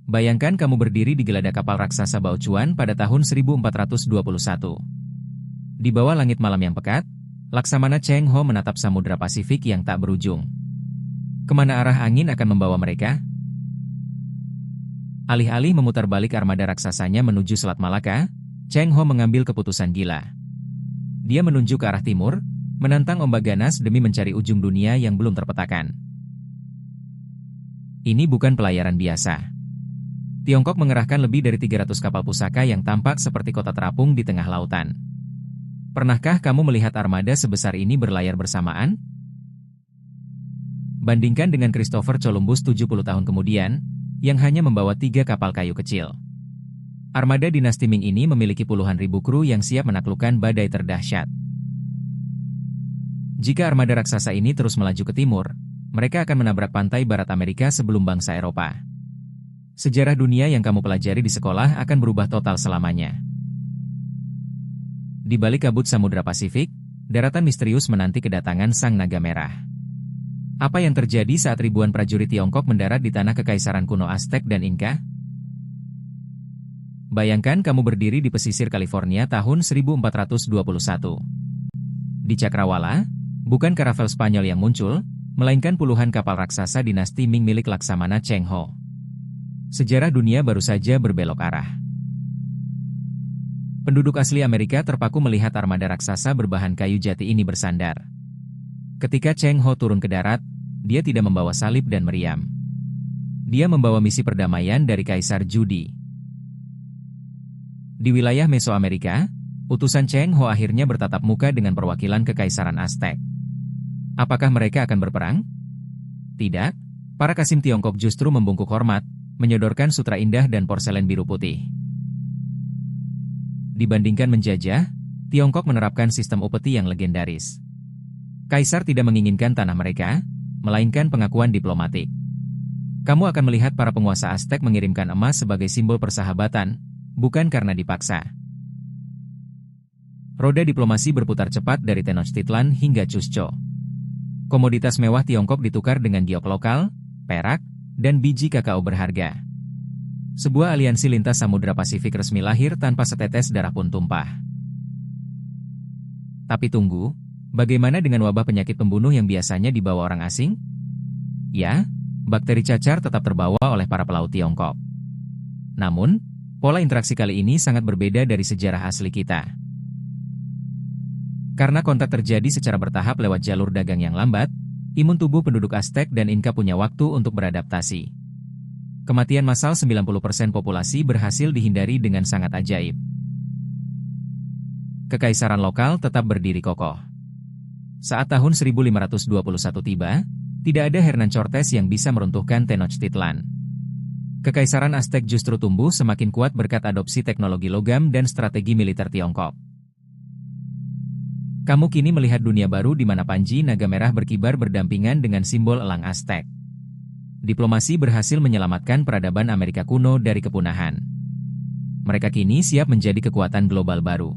Bayangkan kamu berdiri di geladak kapal raksasa Baochuan pada tahun 1421. Di bawah langit malam yang pekat, Laksamana Cheng Ho menatap Samudra Pasifik yang tak berujung. Kemana arah angin akan membawa mereka? Alih-alih memutar balik armada raksasanya menuju Selat Malaka, Cheng Ho mengambil keputusan gila. Dia menunjuk ke arah timur, menantang ombak ganas demi mencari ujung dunia yang belum terpetakan. Ini bukan pelayaran biasa. Tiongkok mengerahkan lebih dari 300 kapal pusaka yang tampak seperti kota terapung di tengah lautan. Pernahkah kamu melihat armada sebesar ini berlayar bersamaan? Bandingkan dengan Christopher Columbus 70 tahun kemudian, yang hanya membawa 3 kapal kayu kecil. Armada dinasti Ming ini memiliki puluhan ribu kru yang siap menaklukkan badai terdahsyat. Jika armada raksasa ini terus melaju ke timur, mereka akan menabrak pantai barat Amerika sebelum bangsa Eropa. Sejarah dunia yang kamu pelajari di sekolah akan berubah total selamanya. Di balik kabut Samudra Pasifik, daratan misterius menanti kedatangan Sang Naga Merah. Apa yang terjadi saat ribuan prajurit Tiongkok mendarat di tanah kekaisaran kuno Aztec dan Inca? Bayangkan kamu berdiri di pesisir California tahun 1421. Di Cakrawala, bukan karavel Spanyol yang muncul, melainkan puluhan kapal raksasa dinasti Ming milik Laksamana Cheng Ho. Sejarah dunia baru saja berbelok arah. Penduduk asli Amerika terpaku melihat armada raksasa berbahan kayu jati ini bersandar. Ketika Cheng Ho turun ke darat, dia tidak membawa salib dan meriam. Dia membawa misi perdamaian dari Kaisar Judi. Di wilayah Mesoamerika, utusan Cheng Ho akhirnya bertatap muka dengan perwakilan Kekaisaran Aztec. Apakah mereka akan berperang? Tidak, para Kasim Tiongkok justru membungkuk hormat, menyodorkan sutra indah dan porselen biru putih. Dibandingkan menjajah, Tiongkok menerapkan sistem upeti yang legendaris. Kaisar tidak menginginkan tanah mereka, melainkan pengakuan diplomatik. Kamu akan melihat para penguasa Aztec mengirimkan emas sebagai simbol persahabatan, bukan karena dipaksa. Roda diplomasi berputar cepat dari Tenochtitlan hingga Cusco. Komoditas mewah Tiongkok ditukar dengan giok lokal, perak, dan biji kakao berharga. Sebuah aliansi lintas Samudra Pasifik resmi lahir tanpa setetes darah pun tumpah. Tapi tunggu, bagaimana dengan wabah penyakit pembunuh yang biasanya dibawa orang asing? Ya, bakteri cacar tetap terbawa oleh para pelaut Tiongkok. Namun, pola interaksi kali ini sangat berbeda dari sejarah asli kita. Karena kontak terjadi secara bertahap lewat jalur dagang yang lambat, imun tubuh penduduk Aztec dan Inca punya waktu untuk beradaptasi. Kematian massal 90% populasi berhasil dihindari dengan sangat ajaib. Kekaisaran lokal tetap berdiri kokoh. Saat tahun 1521 tiba, tidak ada Hernan Cortes yang bisa meruntuhkan Tenochtitlan. Kekaisaran Aztec justru tumbuh semakin kuat berkat adopsi teknologi logam dan strategi militer Tiongkok. Kamu kini melihat dunia baru di mana panji naga merah berkibar berdampingan dengan simbol elang Aztec. Diplomasi berhasil menyelamatkan peradaban Amerika kuno dari kepunahan. Mereka kini siap menjadi kekuatan global baru.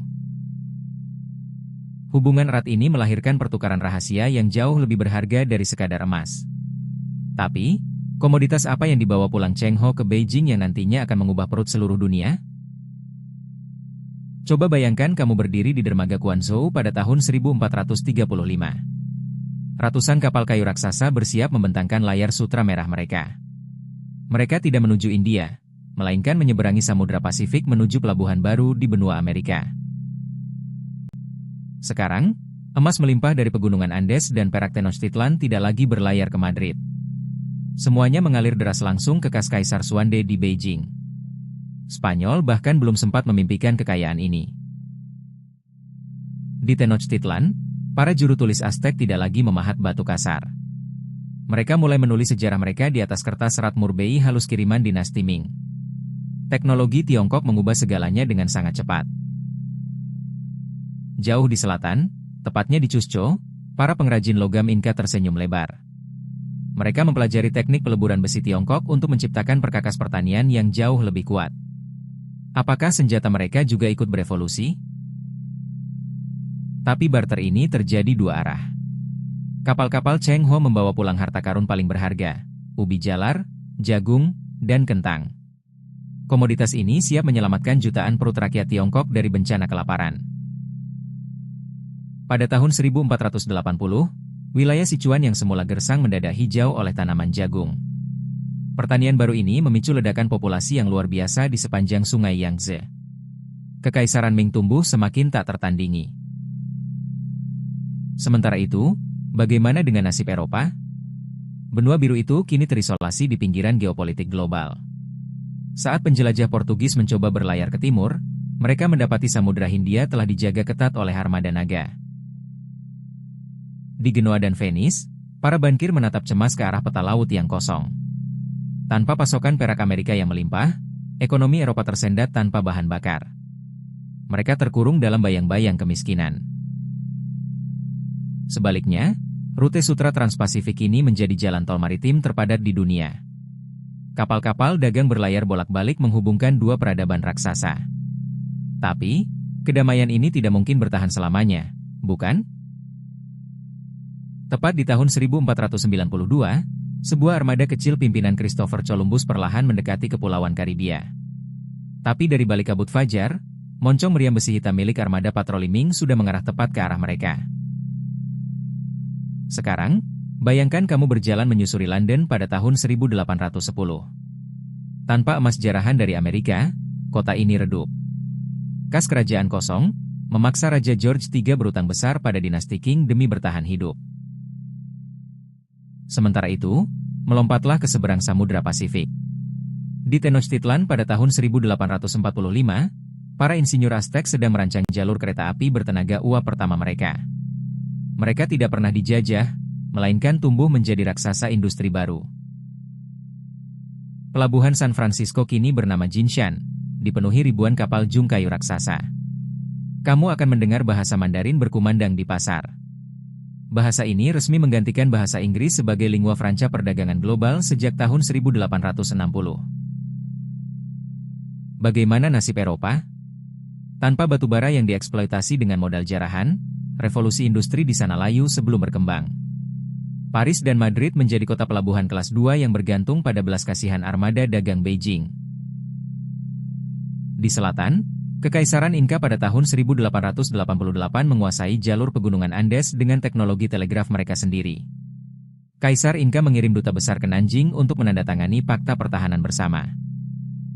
Hubungan erat ini melahirkan pertukaran rahasia yang jauh lebih berharga dari sekadar emas. Tapi, komoditas apa yang dibawa pulang Cheng Ho ke Beijing yang nantinya akan mengubah perut seluruh dunia? Coba bayangkan kamu berdiri di dermaga Guangzhou pada tahun 1435. Ratusan kapal kayu raksasa bersiap membentangkan layar sutra merah mereka. Mereka tidak menuju India, melainkan menyeberangi Samudra Pasifik menuju pelabuhan baru di benua Amerika. Sekarang, emas melimpah dari pegunungan Andes dan perak Tenochtitlan tidak lagi berlayar ke Madrid. Semuanya mengalir deras langsung ke kas Kaisar Xuande di Beijing. Spanyol bahkan belum sempat memimpikan kekayaan ini. Di Tenochtitlan, para juru tulis Aztec tidak lagi memahat batu kasar. Mereka mulai menulis sejarah mereka di atas kertas serat murbei halus kiriman dinasti Ming. Teknologi Tiongkok mengubah segalanya dengan sangat cepat. Jauh di selatan, tepatnya di Cusco, para pengrajin logam Inca tersenyum lebar. Mereka mempelajari teknik peleburan besi Tiongkok untuk menciptakan perkakas pertanian yang jauh lebih kuat. Apakah senjata mereka juga ikut berevolusi? Tapi barter ini terjadi dua arah. Kapal-kapal Cheng Ho membawa pulang harta karun paling berharga, ubi jalar, jagung, dan kentang. Komoditas ini siap menyelamatkan jutaan perut rakyat Tiongkok dari bencana kelaparan. Pada tahun 1480, wilayah Sichuan yang semula gersang mendadak hijau oleh tanaman jagung. Pertanian baru ini memicu ledakan populasi yang luar biasa di sepanjang sungai Yangtze. Kekaisaran Ming tumbuh semakin tak tertandingi. Sementara itu, bagaimana dengan nasib Eropa? Benua biru itu kini terisolasi di pinggiran geopolitik global. Saat penjelajah Portugis mencoba berlayar ke timur, mereka mendapati Samudra Hindia telah dijaga ketat oleh armada naga. Di Genoa dan Venice, para bankir menatap cemas ke arah peta laut yang kosong. Tanpa pasokan perak Amerika yang melimpah, ekonomi Eropa tersendat tanpa bahan bakar. Mereka terkurung dalam bayang-bayang kemiskinan. Sebaliknya, rute Sutra Transpasifik ini menjadi jalan tol maritim terpadat di dunia. Kapal-kapal dagang berlayar bolak-balik menghubungkan dua peradaban raksasa. Tapi, kedamaian ini tidak mungkin bertahan selamanya, bukan? Tepat di tahun 1492, sebuah armada kecil pimpinan Christopher Columbus perlahan mendekati Kepulauan Karibia. Tapi dari balik kabut fajar, moncong meriam besi hitam milik armada patroli Ming sudah mengarah tepat ke arah mereka. Sekarang, bayangkan kamu berjalan menyusuri London pada tahun 1810. Tanpa emas jarahan dari Amerika, kota ini redup. Kas kerajaan kosong, memaksa Raja George III berutang besar pada dinasti Qing demi bertahan hidup. Sementara itu, melompatlah ke seberang Samudra Pasifik. Di Tenochtitlan pada tahun 1845, para insinyur Aztec sedang merancang jalur kereta api bertenaga uap pertama mereka. Mereka tidak pernah dijajah, melainkan tumbuh menjadi raksasa industri baru. Pelabuhan San Francisco kini bernama Jinshan, dipenuhi ribuan kapal jung kayu raksasa. Kamu akan mendengar bahasa Mandarin berkumandang di pasar. Bahasa ini resmi menggantikan bahasa Inggris sebagai lingua franca perdagangan global sejak tahun 1860. Bagaimana nasib Eropa? Tanpa batubara yang dieksploitasi dengan modal jarahan, revolusi industri di sana layu sebelum berkembang. Paris dan Madrid menjadi kota pelabuhan kelas 2 yang bergantung pada belas kasihan armada dagang Beijing. Di selatan, Kekaisaran Inka pada tahun 1888 menguasai jalur pegunungan Andes dengan teknologi telegraf mereka sendiri. Kaisar Inka mengirim duta besar ke Nanjing untuk menandatangani fakta pertahanan bersama.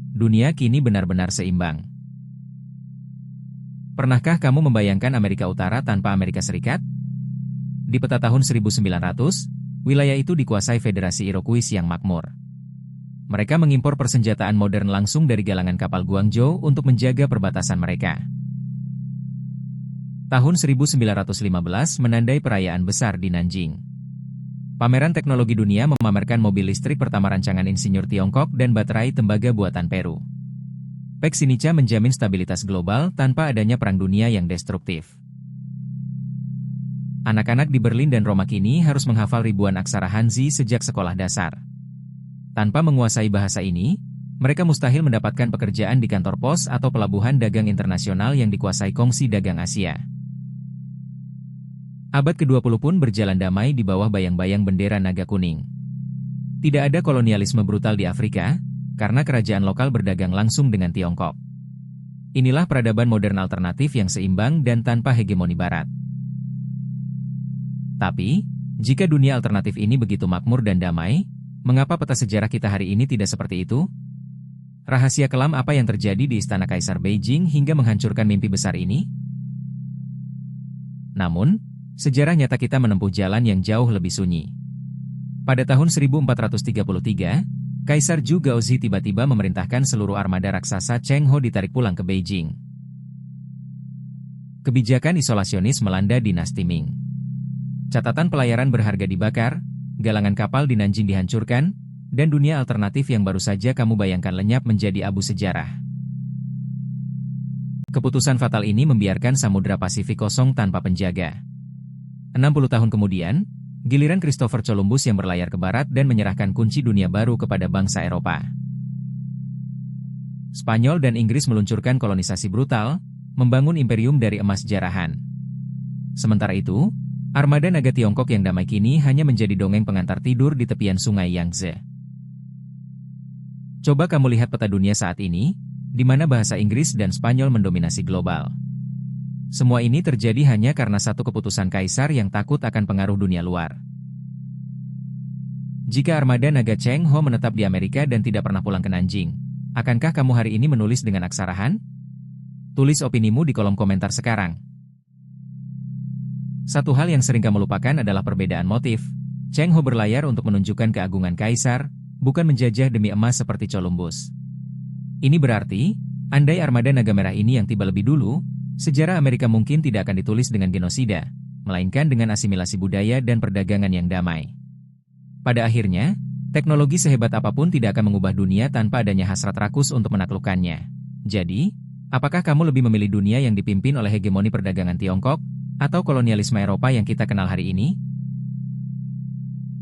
Dunia kini benar-benar seimbang. Pernahkah kamu membayangkan Amerika Utara tanpa Amerika Serikat? Di peta tahun 1900, wilayah itu dikuasai Federasi Iroquois yang makmur. Mereka mengimpor persenjataan modern langsung dari galangan kapal Guangzhou untuk menjaga perbatasan mereka. Tahun 1915 menandai perayaan besar di Nanjing. Pameran teknologi dunia memamerkan mobil listrik pertama rancangan insinyur Tiongkok dan baterai tembaga buatan Peru. Pax Sinica menjamin stabilitas global tanpa adanya perang dunia yang destruktif. Anak-anak di Berlin dan Roma kini harus menghafal ribuan aksara Hanzi sejak sekolah dasar. Tanpa menguasai bahasa ini, mereka mustahil mendapatkan pekerjaan di kantor pos atau pelabuhan dagang internasional yang dikuasai Kongsi Dagang Asia. Abad ke-20 pun berjalan damai di bawah bayang-bayang bendera naga kuning. Tidak ada kolonialisme brutal di Afrika, karena kerajaan lokal berdagang langsung dengan Tiongkok. Inilah peradaban modern alternatif yang seimbang dan tanpa hegemoni Barat. Tapi, jika dunia alternatif ini begitu makmur dan damai, mengapa peta sejarah kita hari ini tidak seperti itu? Rahasia kelam apa yang terjadi di Istana Kaisar Beijing hingga menghancurkan mimpi besar ini? Namun, sejarah nyata kita menempuh jalan yang jauh lebih sunyi. Pada tahun 1433, Kaisar Zhu Gaozi tiba-tiba memerintahkan seluruh armada raksasa Cheng Ho ditarik pulang ke Beijing. Kebijakan isolasionis melanda dinasti Ming. Catatan pelayaran berharga dibakar, galangan kapal di Nanjing dihancurkan, dan dunia alternatif yang baru saja kamu bayangkan lenyap menjadi abu sejarah. Keputusan fatal ini membiarkan Samudra Pasifik kosong tanpa penjaga. 60 tahun kemudian, giliran Christopher Columbus yang berlayar ke barat dan menyerahkan kunci dunia baru kepada bangsa Eropa. Spanyol dan Inggris meluncurkan kolonisasi brutal, membangun imperium dari emas jarahan. Sementara itu, armada naga Tiongkok yang damai kini hanya menjadi dongeng pengantar tidur di tepian sungai Yangtze. Coba kamu lihat peta dunia saat ini, di mana bahasa Inggris dan Spanyol mendominasi global. Semua ini terjadi hanya karena satu keputusan kaisar yang takut akan pengaruh dunia luar. Jika armada naga Cheng Ho menetap di Amerika dan tidak pernah pulang ke Nanjing, akankah kamu hari ini menulis dengan aksara Han? Tulis opinimu di kolom komentar sekarang. Satu hal yang sering kamu lupakan adalah perbedaan motif. Cheng Ho berlayar untuk menunjukkan keagungan kaisar, bukan menjajah demi emas seperti Columbus. Ini berarti, andai armada naga merah ini yang tiba lebih dulu, sejarah Amerika mungkin tidak akan ditulis dengan genosida, melainkan dengan asimilasi budaya dan perdagangan yang damai. Pada akhirnya, teknologi sehebat apapun tidak akan mengubah dunia tanpa adanya hasrat rakus untuk menaklukkannya. Jadi, apakah kamu lebih memilih dunia yang dipimpin oleh hegemoni perdagangan Tiongkok, atau kolonialisme Eropa yang kita kenal hari ini?